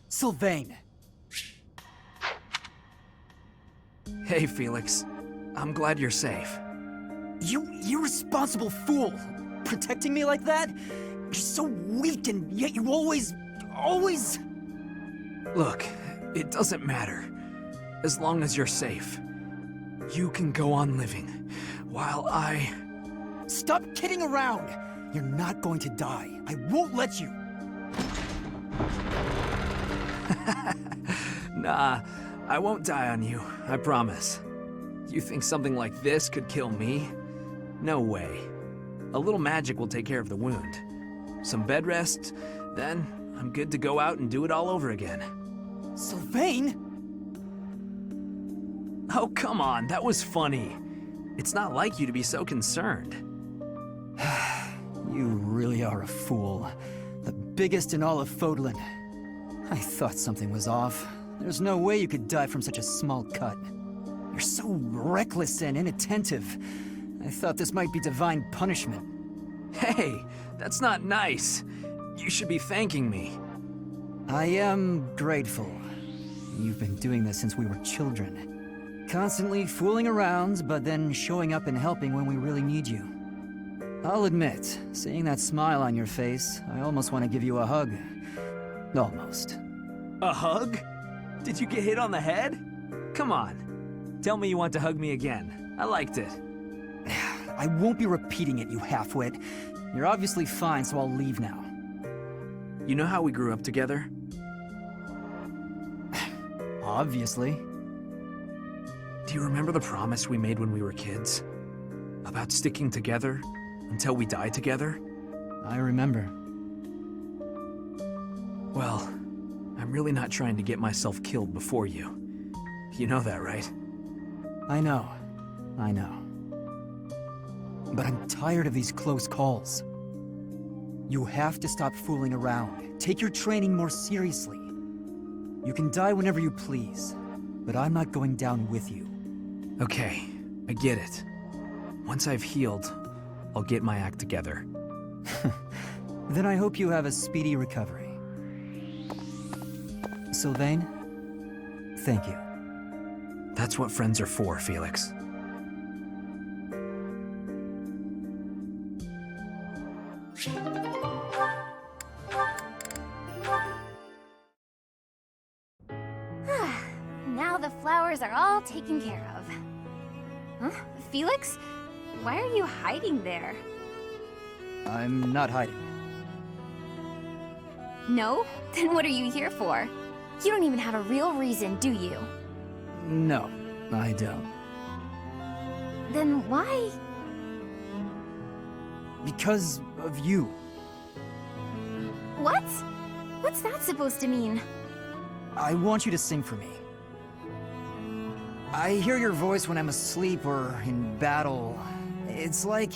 Sylvain! Hey, Felix. I'm glad you're safe. You irresponsible fool! Protecting me like that? You're so weak and yet you always... Look, it doesn't matter. As long as you're safe. You can go on living, while I... Stop kidding around! You're not going to die. I won't let you! Nah, I won't die on you, I promise. You think something like this could kill me? No way. A little magic will take care of the wound. Some bed rest, then I'm good to go out and do it all over again. Sylvain? Oh, come on, that was funny. It's not like you to be so concerned. You really are a fool. The biggest in all of Fodlan. I thought something was off. There's no way you could die from such a small cut. You're so reckless and inattentive. I thought this might be divine punishment. Hey, that's not nice. You should be thanking me. I am grateful. You've been doing this since we were children. Constantly fooling around, but then showing up and helping when we really need you. I'll admit, seeing that smile on your face, I almost want to give you a hug. Almost. A hug? Did you get hit on the head? Come on. Tell me you want to hug me again. I liked it. I won't be repeating it, you halfwit. You're obviously fine, so I'll leave now. You know how we grew up together? Obviously. Do you remember the promise we made when we were kids? About sticking together until we die together? I remember. Well, I'm really not trying to get myself killed before you. You know that, right? I know. But I'm tired of these close calls. You have to stop fooling around. Take your training more seriously. You can die whenever you please, but I'm not going down with you. Okay, I get it. Once I've healed, I'll get my act together. Then I hope you have a speedy recovery. Sylvain, thank you. That's what friends are for, Felix. Now the flowers are all taken care of. Huh? Felix? Why are you hiding there? I'm not hiding. No? Then what are you here for? You don't even have a real reason, do you? No, I don't. Then why? Because of you. What? What's that supposed to mean? I want you to sing for me. I hear your voice when I'm asleep or in battle. It's like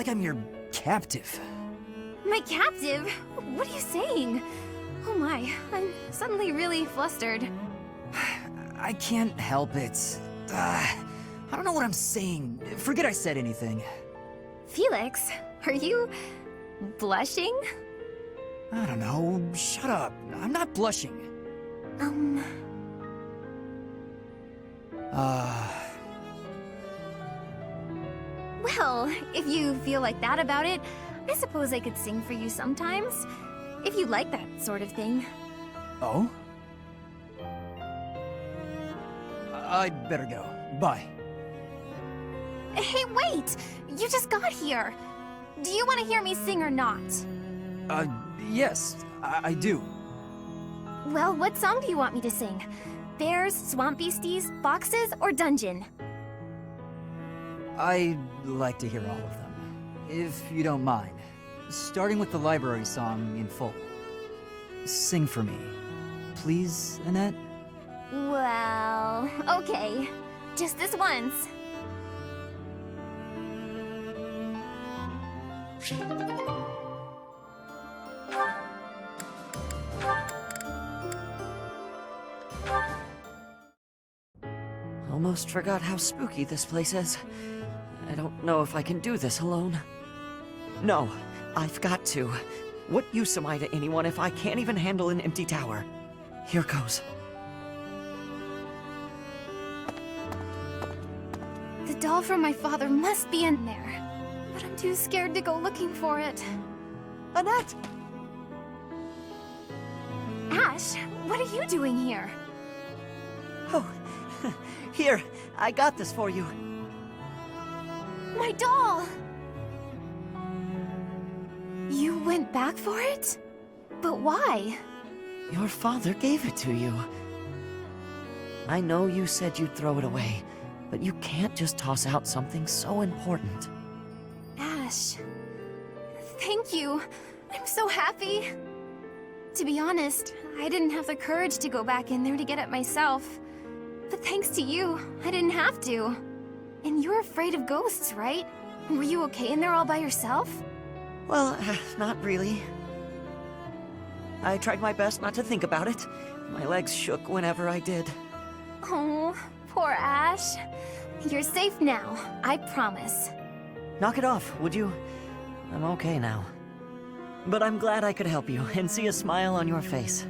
I'm your captive. My captive? What are you saying? Oh my, I'm suddenly really flustered. I can't help it. I don't know what I'm saying. Forget I said anything. Felix, are you blushing? I don't know. Shut up. I'm not blushing. Well, if you feel like that about it, I suppose I could sing for you sometimes. If you like that sort of thing. Oh? I'd better go. Bye. Hey, wait! You just got here. Do you want to hear me sing or not? Yes, I do. Well, what song do you want me to sing? Bears, swamp beasties, boxes, or dungeon? I'd like to hear all of them, if you don't mind. Starting with the library song in full. Sing for me. Please, Annette? Well, okay. Just this once. How almost forgot how spooky this place is. I don't know if I can do this alone. No, I've got to. What use am I to anyone if I can't even handle an empty tower? Here goes. The doll from my father must be in there. But I'm too scared to go looking for it. Annette! Ash, what are you doing here? Oh, here, I got this for you. My doll! You went back for it? But why? Your father gave it to you. I know you said you'd throw it away, but you can't just toss out something so important. Ash, thank you. I'm so happy. To be honest, I didn't have the courage to go back in there to get it myself. But thanks to you, I didn't have to. And you're afraid of ghosts, right? Were you okay in there all by yourself? Well, not really. I tried my best not to think about it. My legs shook whenever I did. Oh, poor Ash. You're safe now, I promise. Knock it off, would you? I'm okay now. But I'm glad I could help you and see a smile on your face.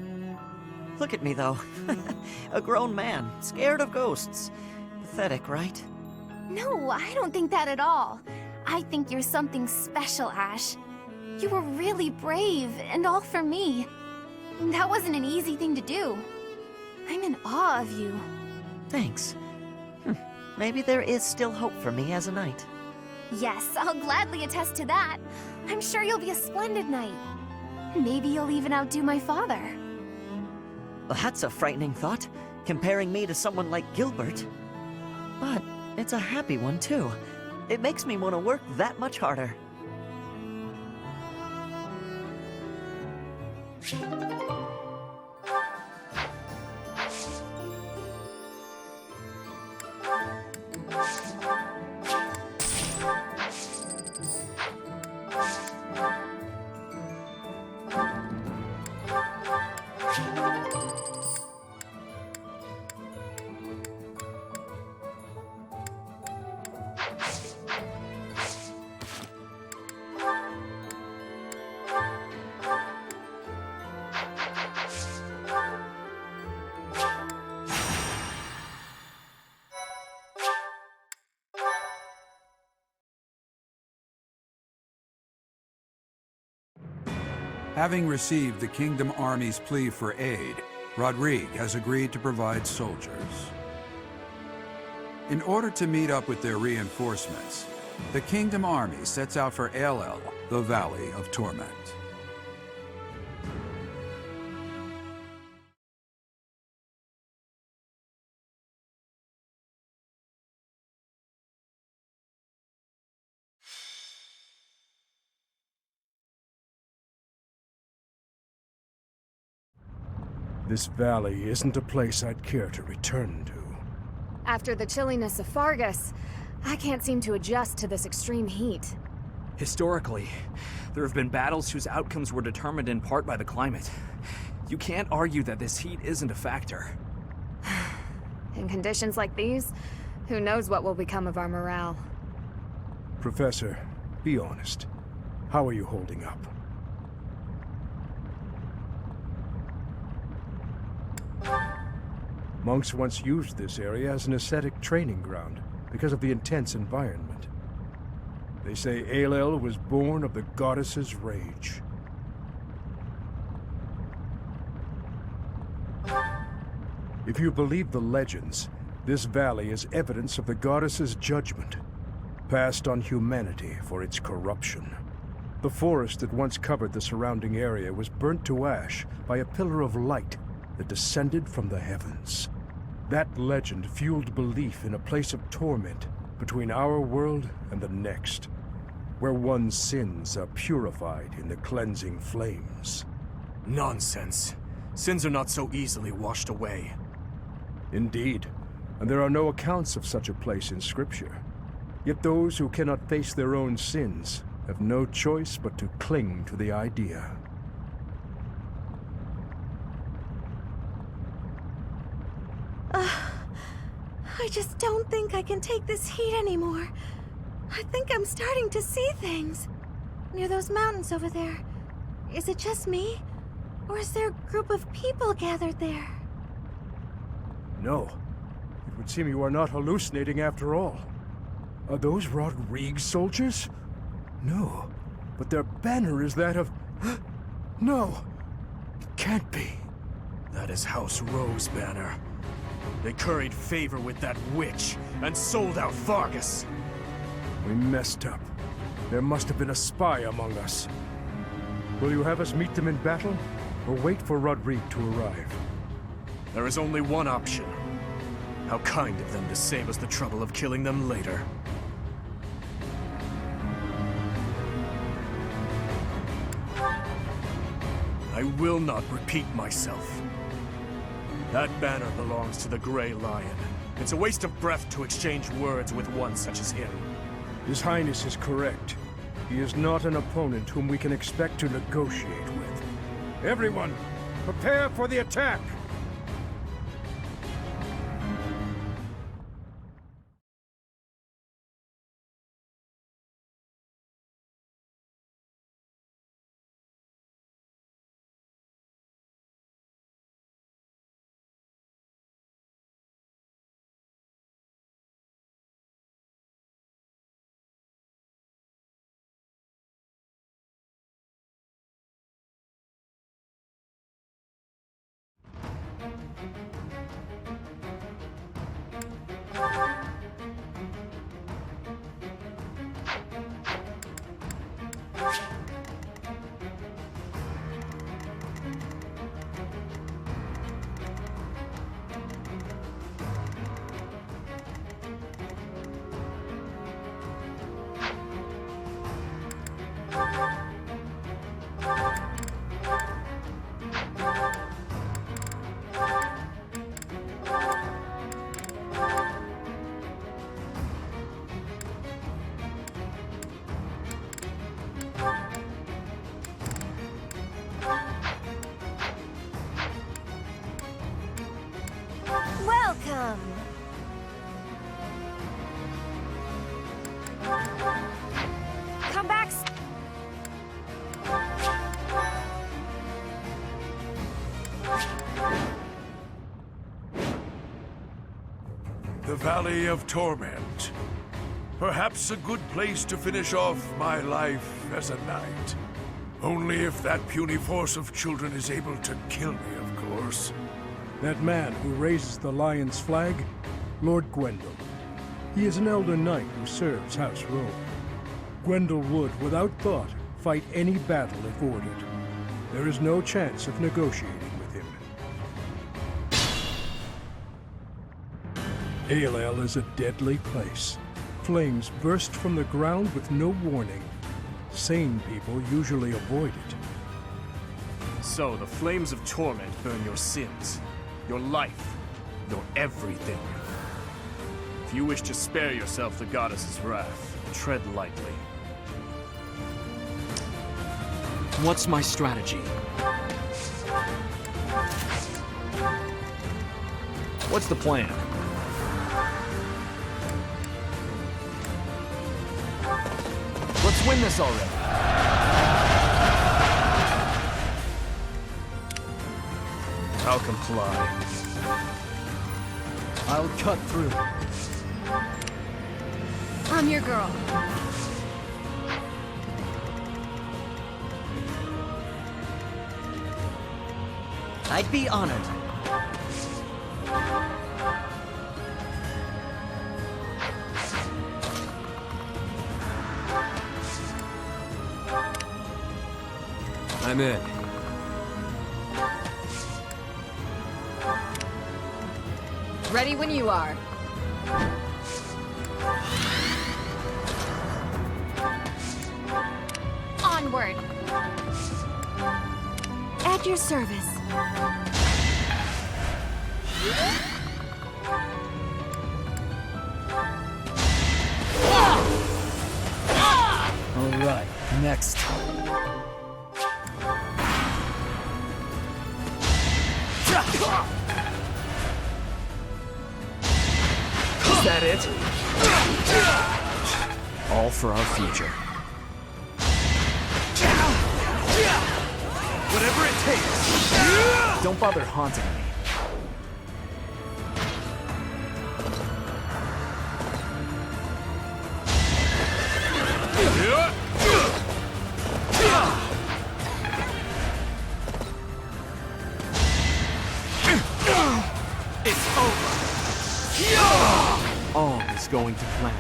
Look at me, though. A grown man, scared of ghosts. Pathetic, right? No, I don't think that at all. I think you're something special, Ash. You were really brave, and all for me. That wasn't an easy thing to do. I'm in awe of you. Thanks. Maybe there is still hope for me as a knight. Yes, I'll gladly attest to that. I'm sure you'll be a splendid knight. Maybe you'll even outdo my father. That's a frightening thought, comparing me to someone like Gilbert. But it's a happy one, too. It makes me want to work that much harder. Having received the Kingdom Army's plea for aid, Rodrigue has agreed to provide soldiers. In order to meet up with their reinforcements, the Kingdom Army sets out for Aelel, the Valley of Torment. This valley isn't a place I'd care to return to. After the chilliness of Fargus, I can't seem to adjust to this extreme heat. Historically, there have been battles whose outcomes were determined in part by the climate. You can't argue that this heat isn't a factor. In conditions like these, who knows what will become of our morale. Professor, be honest. How are you holding up? Monks once used this area as an ascetic training ground because of the intense environment. They say Aelel was born of the goddess's rage. If you believe the legends, this valley is evidence of the goddess's judgment, passed on humanity for its corruption. The forest that once covered the surrounding area was burnt to ash by a pillar of light that descended from the heavens. That legend fueled belief in a place of torment between our world and the next, where one's sins are purified in the cleansing flames. Nonsense. Sins are not so easily washed away. Indeed, and there are no accounts of such a place in Scripture. Yet those who cannot face their own sins have no choice but to cling to the idea. I I just don't think I can take this heat anymore. I think I'm starting to see things. Near those mountains over there. Is it just me? Or is there a group of people gathered there? No. It would seem you are not hallucinating after all. Are those Rodriguez soldiers? No. But their banner is that of... No! It can't be. That is House Rowe's banner. They curried favor with that witch and sold out Vargas. We messed up. There must have been a spy among us. Will you have us meet them in battle, or wait for Rodriguez to arrive? There is only one option. How kind of them to save us the trouble of killing them later. I will not repeat myself. That banner belongs to the Grey Lion. It's a waste of breath to exchange words with one such as him. His Highness is correct. He is not an opponent whom we can expect to negotiate with. Everyone, prepare for the attack! Welcome! Come back! The Valley of Torment. Perhaps a good place to finish off my life as a knight. Only if that puny force of children is able to kill me, of course. That man who raises the Lion's flag? Lord Gwendol. He is an elder knight who serves House Rowe. Gwendol would, without thought, fight any battle if ordered. There is no chance of negotiating with him. Aelel is a deadly place. Flames burst from the ground with no warning. Sane people usually avoid it. So, the flames of torment burn your sins, your life, your everything. If you wish to spare yourself the goddess's wrath, tread lightly. What's my strategy? What's the plan? Let's win this already. I'll comply. I'll cut through. I'm your girl. I'd be honored. I'm in. Ready when you are. Onward. At your service. All right, next. that it? All for our future. Whatever it takes. Don't bother haunting me. It's over. All is going to plan.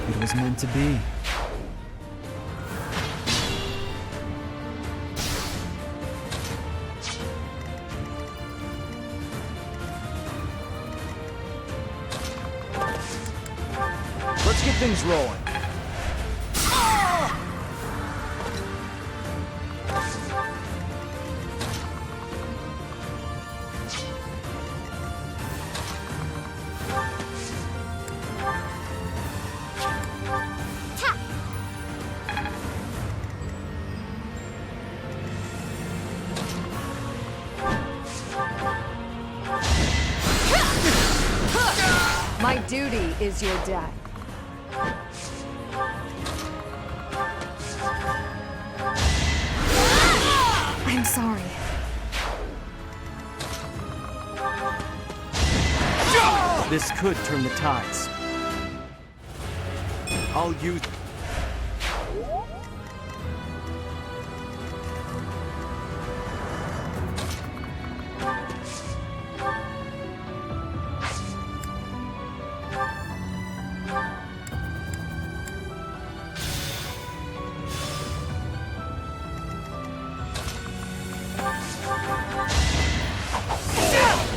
It was meant to be. Let's get things rolling. My duty is your death. I'm sorry. This could turn the tides. I'll use...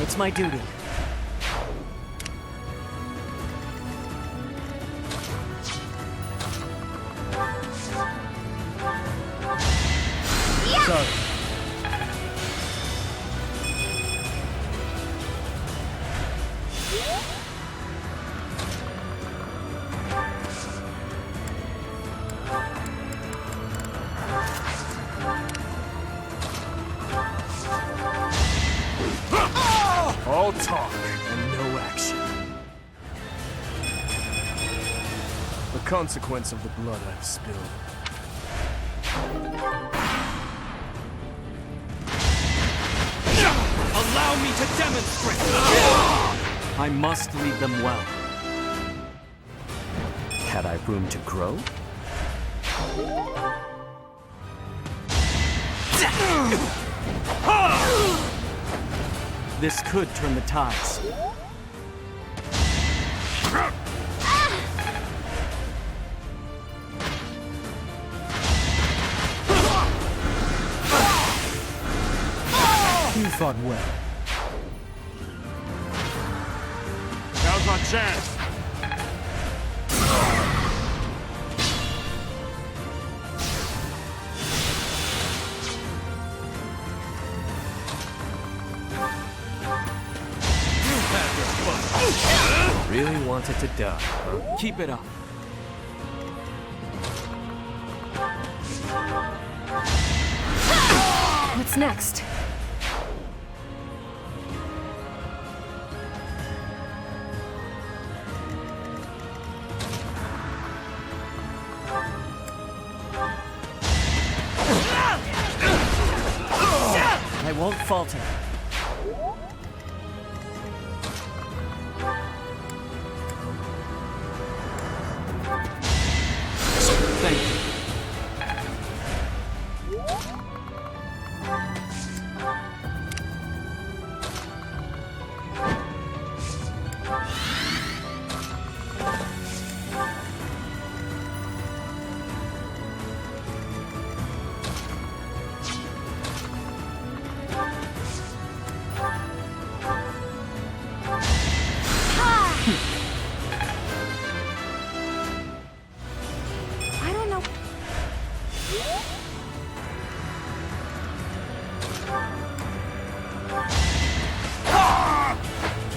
It's my duty. Sorry. All talk and no action. The consequence of the blood I've spilled. Allow me to demonstrate! I must lead them well. Had I room to grow? This could turn the tides. You fought well. Now's our chance. Really wanted to die, huh? Keep it up. What's next? I won't falter. Thank you.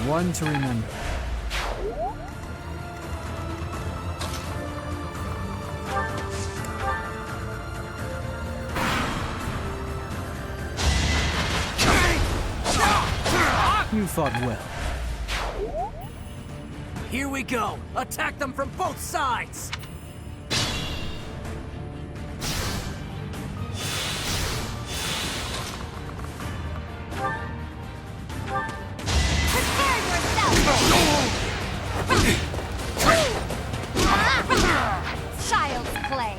One to remember. You fought well. Here we go! Attack them from both sides! Prepare yourself! Child's play.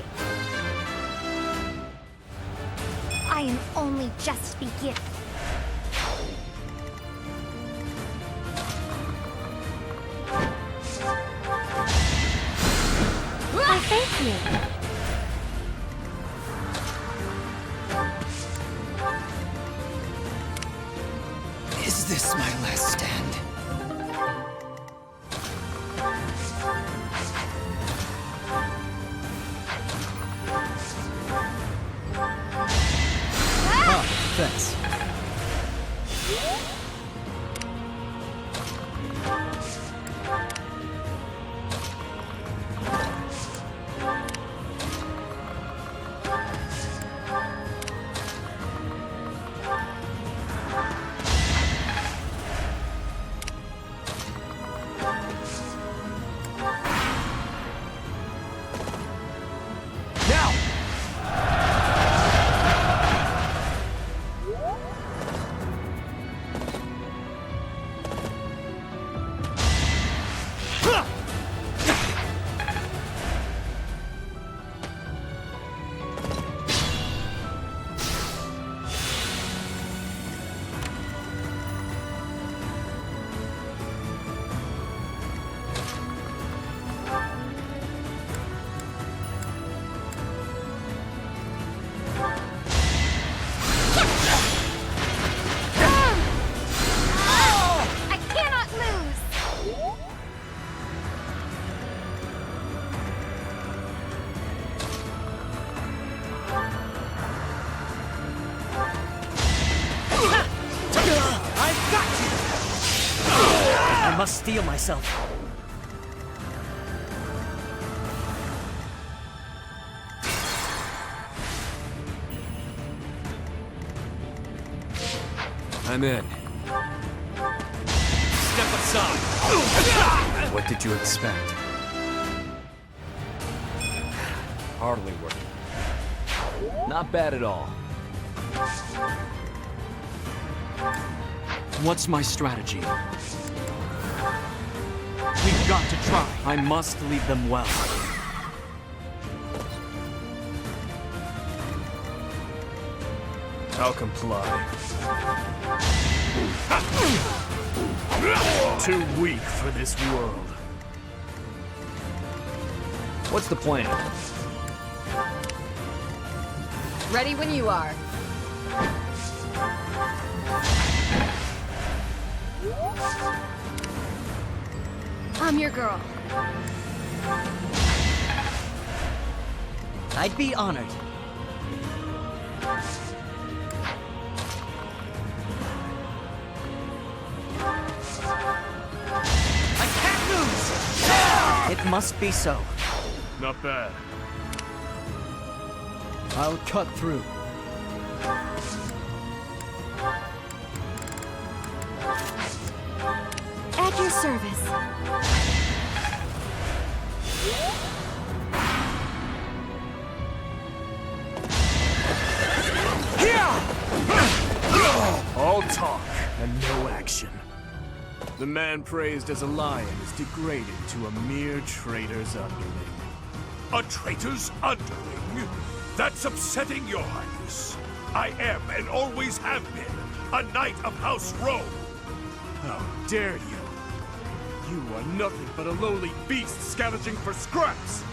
I am only just beginning. Why, thank you. Is this my last stand? Ah, thanks. I cannot lose. I've got you! I must steel myself. I'm in. Step aside! What did you expect? Hardly worth Not bad at all. What's my strategy? We've got to try. I must lead them well. I'll comply. Too weak for this world. What's the plan? Ready when you are. I'm your girl. I'd be honored. I can't lose! It must be so. Not bad. I'll cut through. At your service. All talk and no action. The man praised as a lion is degraded to a mere traitor's underling. A traitor's underling? That's upsetting, Your Highness. I am and always have been a knight of House Rome. How dare you? You are nothing but a lowly beast scavenging for scraps.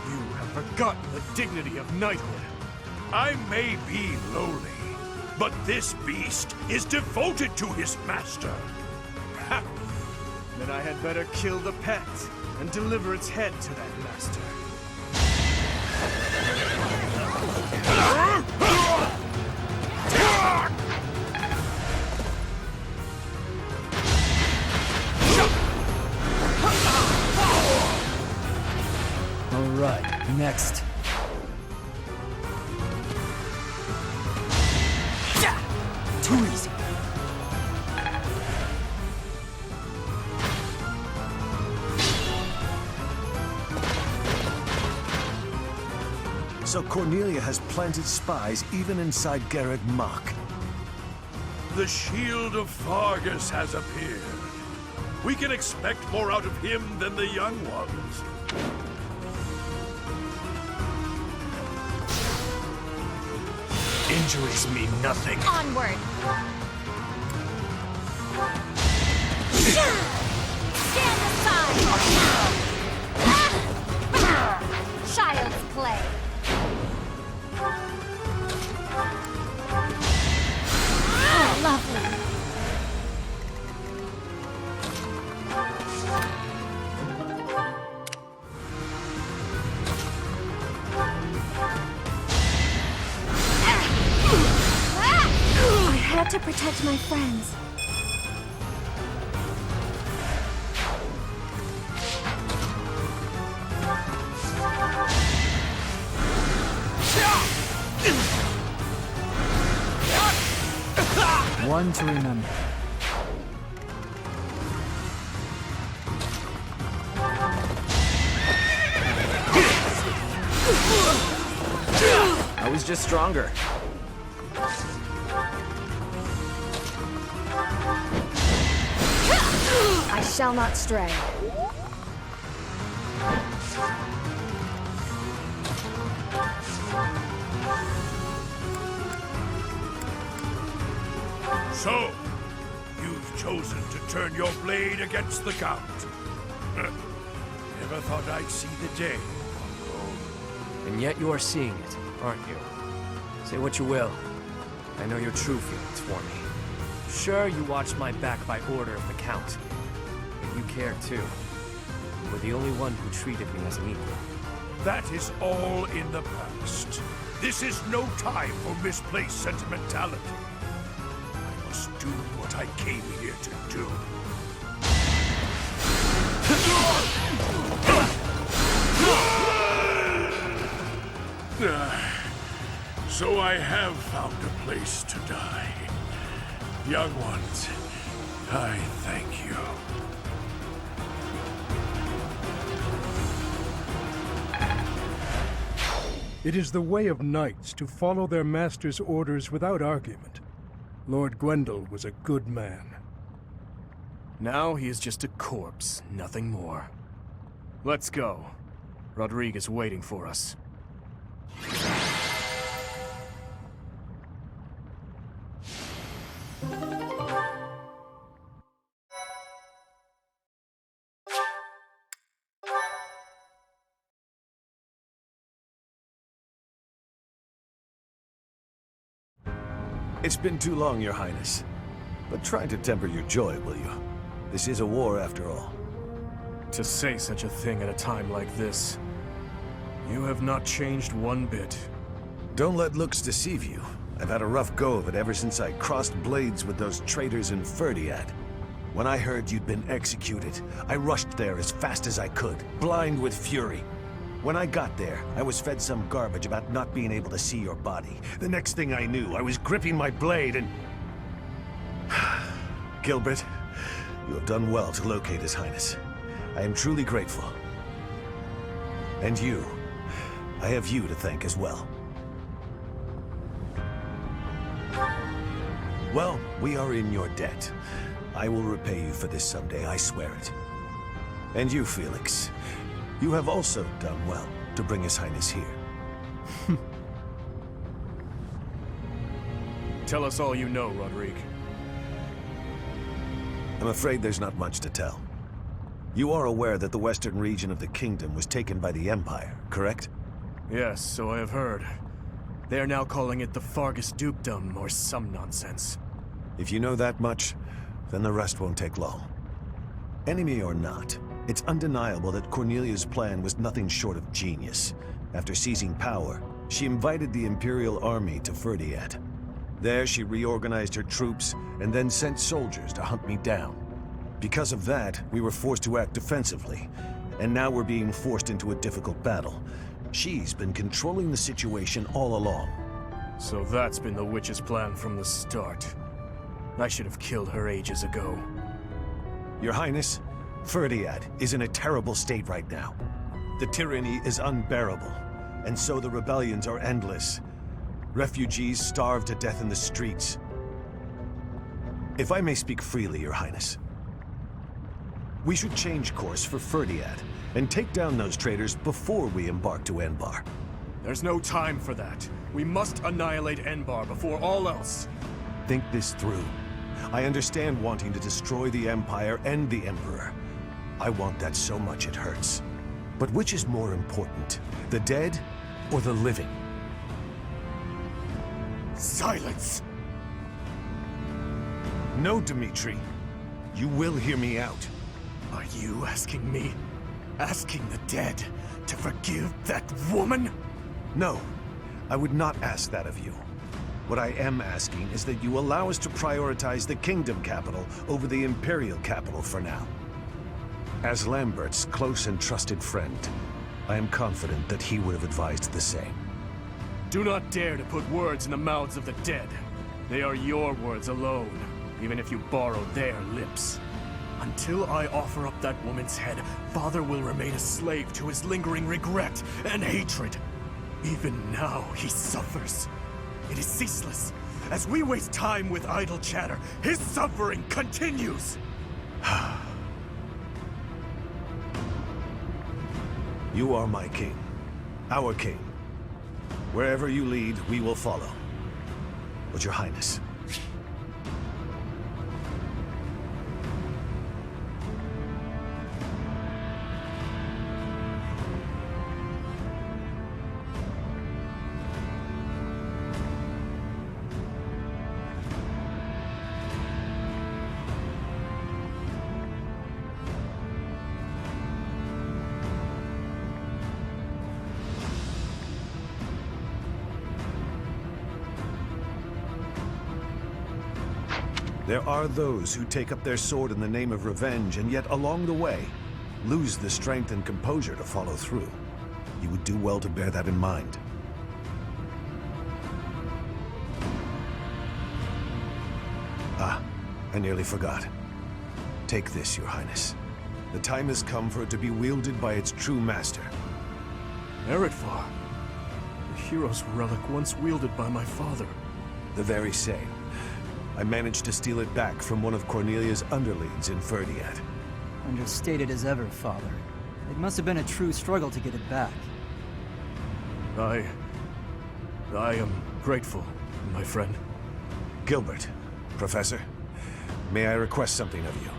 You have forgotten the dignity of knighthood. I may be lowly, but this beast is devoted to his master. Ha! Then I had better kill the pet and deliver its head to that master. too easy. So Cornelia has planted spies even inside Garreg Mach. The Shield of Fargus has appeared. We can expect more out of him than the young ones. Injuries mean nothing. Onward! Stand aside! Child's play. Lovely. I had to protect my friends. One to remember. I was just stronger. I shall not stray. So, you've chosen to turn your blade against the Count. Never thought I'd see the day. And yet you are seeing it, aren't you? Say what you will. I know your true feelings for me. Sure, you watched my back by order of the Count. But you care too. You were the only one who treated me as an equal. That is all in the past. This is no time for misplaced sentimentality. I must do what I came here to do. So I have found a place to die. Young ones, I thank you. It is the way of knights to follow their master's orders without argument. Lord Gwendol was a good man. Now he is just a corpse, nothing more. Let's go. Rodrigue is waiting for us. It's been too long, Your Highness. But try to temper your joy, will you? This is a war, after all. To say such a thing at a time like this. You have not changed one bit. Don't let looks deceive you. I've had a rough go of it ever since I crossed blades with those traitors in Ferdiad. When I heard you'd been executed, I rushed there as fast as I could, blind with fury. When I got there, I was fed some garbage about not being able to see your body. The next thing I knew, I was gripping my blade and... Gilbert, you have done well to locate His Highness. I am truly grateful. And you, I have you to thank as well. Well, we are in your debt. I will repay you for this someday, I swear it. And you, Felix, you have also done well to bring His Highness here. Tell us all you know, Rodrigue. I'm afraid there's not much to tell. You are aware that the western region of the kingdom was taken by the Empire, correct? Yes, so I have heard. They are now calling it the Fargus Dukedom, or some nonsense. If you know that much, then the rest won't take long. Enemy or not, it's undeniable that Cornelia's plan was nothing short of genius. After seizing power, she invited the Imperial Army to Ferdiad. There, she reorganized her troops and then sent soldiers to hunt me down. Because of that, we were forced to act defensively, and now we're being forced into a difficult battle. She's been controlling the situation all along. So that's been the witch's plan from the start. I should have killed her ages ago. Your Highness, Ferdiad is in a terrible state right now. The tyranny is unbearable, and so the rebellions are endless. Refugees starve to death in the streets. If I may speak freely, Your Highness, we should change course for Ferdiad and take down those traitors before we embark to Enbar. There's no time for that. We must annihilate Enbar before all else. Think this through. I understand wanting to destroy the Empire and the Emperor. I want that so much it hurts. But which is more important, the dead or the living? Silence! No, Dmitri. You will hear me out. Are you asking me? Asking the dead to forgive that woman? No, I would not ask that of you. What I am asking is that you allow us to prioritize the Kingdom capital over the Imperial capital for now. As Lambert's close and trusted friend, I am confident that he would have advised the same. Do not dare to put words in the mouths of the dead. They are your words alone, even if you borrow their lips. Until I offer up that woman's head, Father will remain a slave to his lingering regret and hatred. Even now, he suffers. It is ceaseless. As we waste time with idle chatter, his suffering continues! You are my king. Our king. Wherever you lead, we will follow. But Your Highness, there are those who take up their sword in the name of revenge and yet along the way lose the strength and composure to follow through. You would do well to bear that in mind. Ah, I nearly forgot. Take this, Your Highness. The time has come for it to be wielded by its true master. Eretvar, the hero's relic once wielded by my father. The very same. I managed to steal it back from one of Cornelia's underlings in Ferdiad. Understated as ever, Father. It must have been a true struggle to get it back. I am grateful, my friend. Gilbert, Professor, may I request something of you?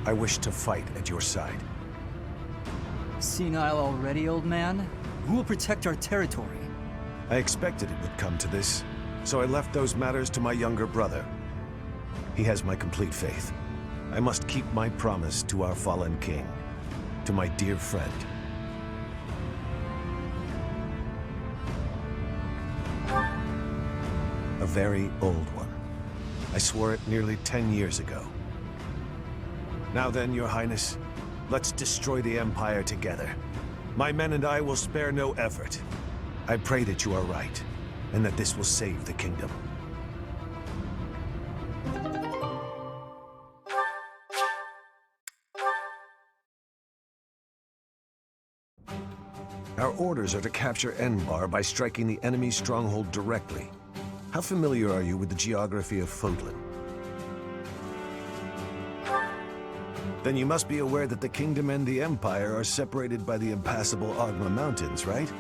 I wish to fight at your side. Senile already, old man? Who will protect our territory? I expected it would come to this, so I left those matters to my younger brother. He has my complete faith. I must keep my promise to our fallen king, to my dear friend. A very old one. I swore it nearly 10 years ago. Now then, Your Highness, let's destroy the Empire together. My men and I will spare no effort. I pray that you are right, and that this will save the kingdom. Our orders are to capture Enbar by striking the enemy's stronghold directly. How familiar are you with the geography of Fodlan? Then you must be aware that the kingdom and the empire are separated by the impassable Ogma Mountains, right?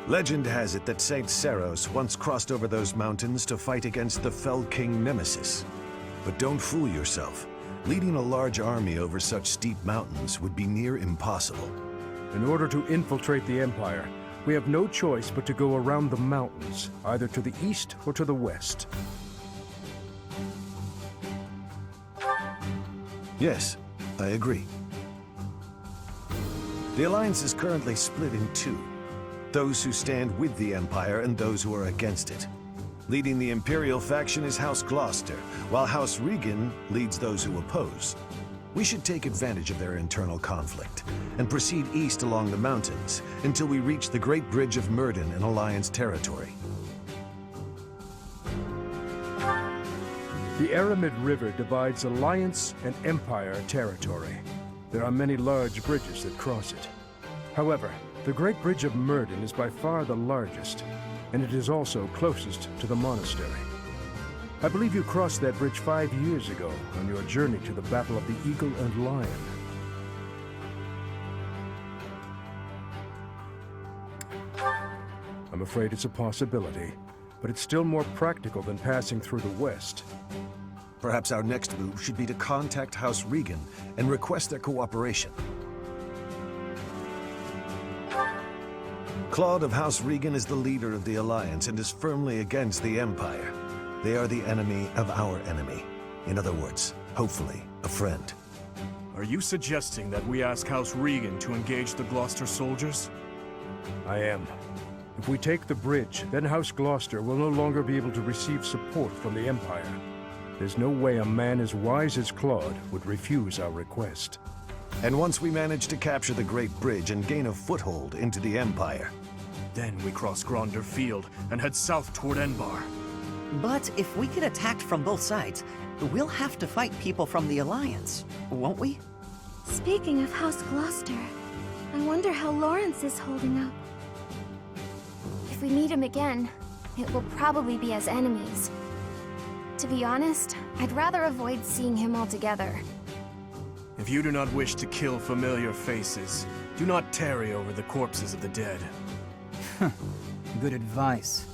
Legend has it that Saint Seros once crossed over those mountains to fight against the fell king Nemesis. But don't fool yourself. Leading a large army over such steep mountains would be near impossible. In order to infiltrate the Empire, we have no choice but to go around the mountains, either to the east or to the west. Yes, I agree. The Alliance is currently split in two. Those who stand with the Empire and those who are against it. Leading the Imperial faction is House Gloucester, while House Regan leads those who oppose. We should take advantage of their internal conflict and proceed east along the mountains until we reach the Great Bridge of Myrden in Alliance territory. The Aramid River divides Alliance and Empire territory. There are many large bridges that cross it. However, the Great Bridge of Myrden is by far the largest, and it is also closest to the monastery. I believe you crossed that bridge 5 years ago on your journey to the Battle of the Eagle and Lion. I'm afraid it's a possibility, but it's still more practical than passing through the west. Perhaps our next move should be to contact House Regan and request their cooperation. Claude of House Regan is the leader of the Alliance and is firmly against the Empire. They are the enemy of our enemy. In other words, hopefully, a friend. Are you suggesting that we ask House Regan to engage the Gloucester soldiers? I am. If we take the bridge, then House Gloucester will no longer be able to receive support from the Empire. There's no way a man as wise as Claude would refuse our request. And once we manage to capture the Great Bridge and gain a foothold into the Empire, then we cross Gronder Field and head south toward Enbar. But if we get attacked from both sides, we'll have to fight people from the Alliance, won't we? Speaking of House Gloucester, I wonder how Lawrence is holding up. If we meet him again, it will probably be as enemies. To be honest, I'd rather avoid seeing him altogether. If you do not wish to kill familiar faces, do not tarry over the corpses of the dead. Good advice.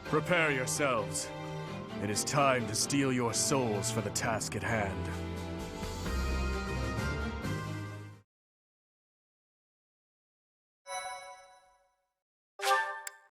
Prepare yourselves. It is time to steel your souls for the task at hand.